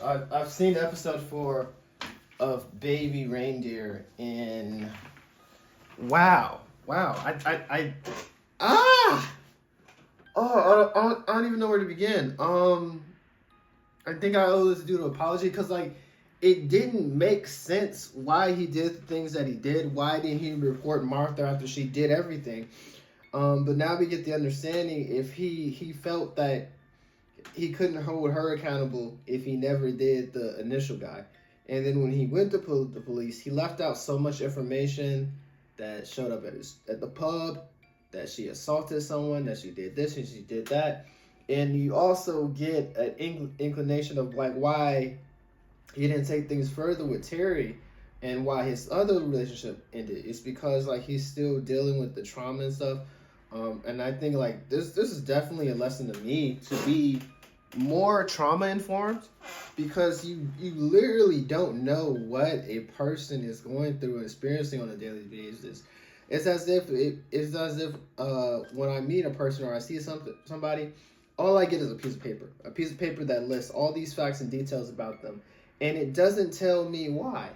I've seen episode 4 of Baby Reindeer, and wow, I ah I don't even know where to begin. I think I owe this dude an apology because like it didn't make sense why he did the things that he did. Why didn't he report Martha after she did everything? But now we get the understanding if he felt that he couldn't hold her accountable if he never did the initial guy. And then when he went to the police, he left out so much information that showed up at the pub, that she assaulted someone, that she did this and she did that. And you also get an inclination of like why he didn't take things further with Terry and why his other relationship ended. It's because like he's still dealing with the trauma and stuff. And I think like this is definitely a lesson to me to be more trauma informed because you literally don't know what a person is going through and experiencing on a daily basis. It's as if when I meet a person or I see somebody, all I get is a piece of paper that lists all these facts and details about them, and it doesn't tell me why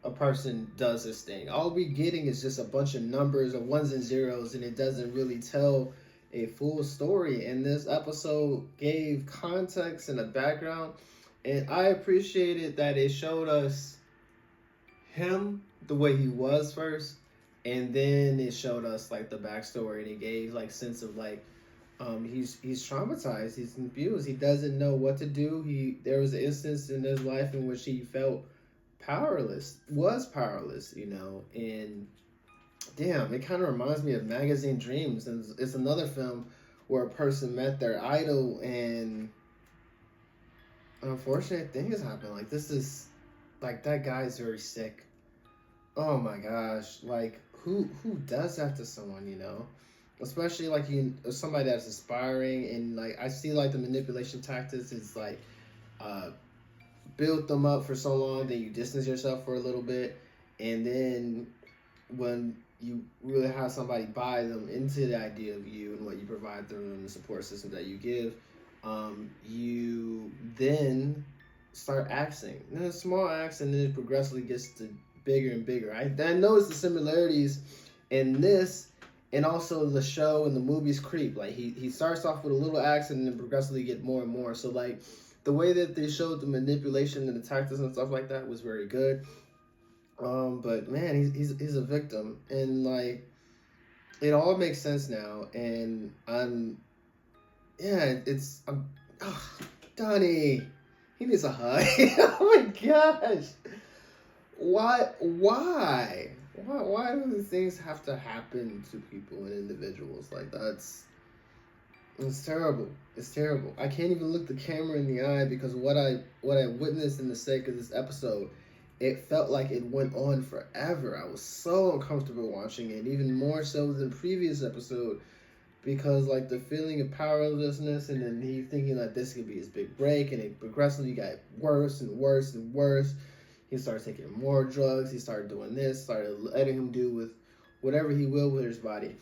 a person does this thing. All we're getting is just a bunch of numbers of ones and zeros, and it doesn't really tell a full story. And this episode gave context and a background, and I appreciated that it showed us him the way he was first, and then it showed us like the backstory, and it gave like sense of like he's traumatized, he's confused, he doesn't know what to do. There was an instance in his life in which he felt was powerless, and damn, it kind of reminds me of Magazine Dreams, and it's another film where a person met their idol and unfortunate things happen. Like this is like that guy's very sick. Oh my gosh, like who does that to someone, especially like somebody that's aspiring, and like I see like the manipulation tactics is like build them up for so long, then you distance yourself for a little bit, and then when you really have somebody buy them into the idea of you and what you provide them and the support system that you give, you then start acting. And then a small acts, and then it progressively gets to bigger and bigger. I noticed the similarities in this and also the show and the movies Creep. Like he starts off with a little acts and then progressively get more and more. So like the way that they showed the manipulation and the tactics and stuff like that was very good. But man, he's a victim, and like it all makes sense now. And oh, Donnie, he needs a hug. Oh my gosh, why do these things have to happen to people and individuals? Like it's terrible. It's terrible. I can't even look the camera in the eye because what I witnessed in the sake of this episode, it felt like it went on forever. I was so uncomfortable watching it, even more so than previous episode, because like the feeling of powerlessness, and then he thinking that this could be his big break, and it progressively got worse and worse and worse. He started taking more drugs. He started doing this. Started letting him do with whatever he will with his body.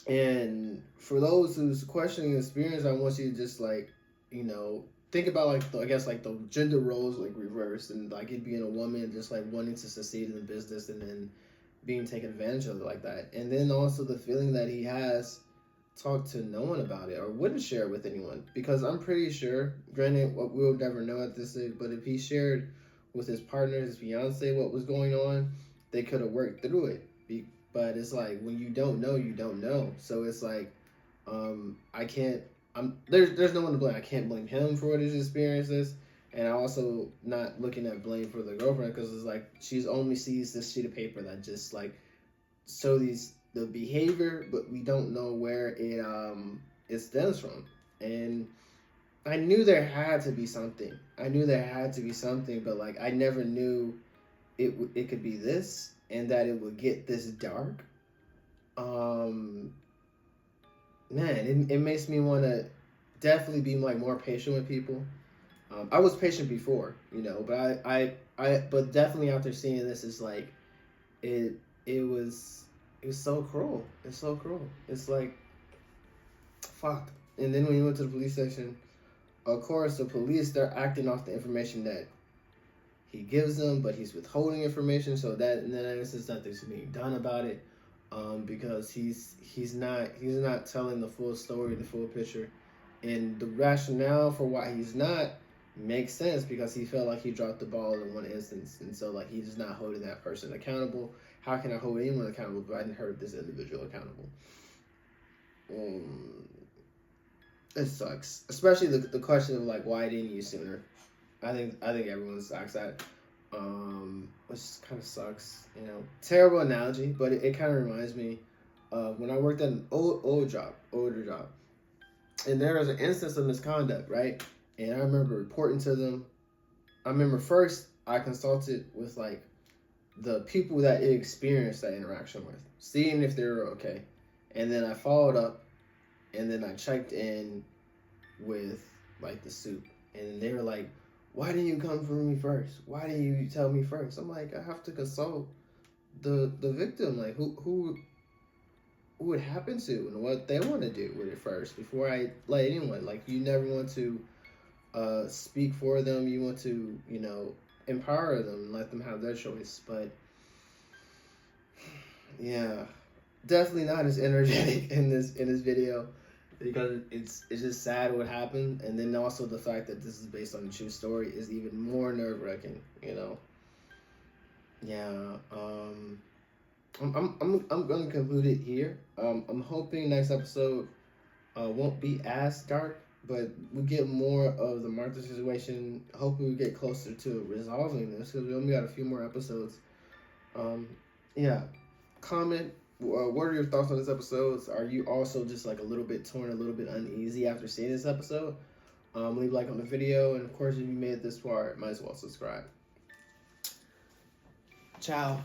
And for those who's questioning the experience, I want you to just like, think about like the gender roles like reversed, and like it being a woman just like wanting to succeed in the business and then being taken advantage of like that. And then also the feeling that he has talked to no one about it or wouldn't share it with anyone, because I'm pretty sure, granted we'll never know at this age, but if he shared with his partner, his fiance, what was going on, they could have worked through it. But it's like when you don't know, you don't know. So it's like there's no one to blame. I can't blame him for what his experiences, and I also not looking at blame for the girlfriend, because it's like she's only sees this sheet of paper that just like show the behavior, but we don't know where it stems from. And I knew there had to be something. But like I never knew it could be this, and that it would get this dark. Man, it makes me want to definitely be like more patient with people. I was patient before, but but definitely after seeing this, it's like it was so cruel. It's so cruel. It's like fuck. And then when you went to the police station, of course, the police, they're acting off the information that he gives them, but he's withholding information. So that in that instance, nothing's being done about it, because he's not telling the full story, the full picture, and the rationale for why he's not makes sense because he felt like he dropped the ball in one instance, and so like he's not holding that person accountable. How can I hold anyone accountable but I didn't hold this individual accountable? It sucks, especially the question of like why didn't you sooner? I think everyone sucks at it. Which kind of sucks, you know. Terrible analogy, but it kind of reminds me of when I worked at an older job, and there was an instance of misconduct, right? And I remember reporting to them. I remember first I consulted with like the people that it experienced that interaction with, seeing if they were okay, and then I followed up, and then I checked in with like the soup, and they were like, why didn't you come for me first? Why didn't you tell me first? I'm like, I have to consult the victim, like who it happened to and what they want to do with it first before I let anyone. Like you never want to speak for them. You want to, you know, empower them and let them have their choice. But yeah, definitely not as energetic in this video, because it's just sad what happened, and then also the fact that this is based on a true story is even more nerve-wracking, you know. Yeah, I'm gonna conclude it here. I'm hoping next episode won't be as dark, but we get more of the Martha situation. Hopefully we get closer to resolving this because we only got a few more episodes. Yeah, comment. What are your thoughts on this episode? Are you also just like a little bit torn, a little bit uneasy after seeing this episode? Leave a like on the video, and of course, if you made it this far, might as well subscribe. Ciao.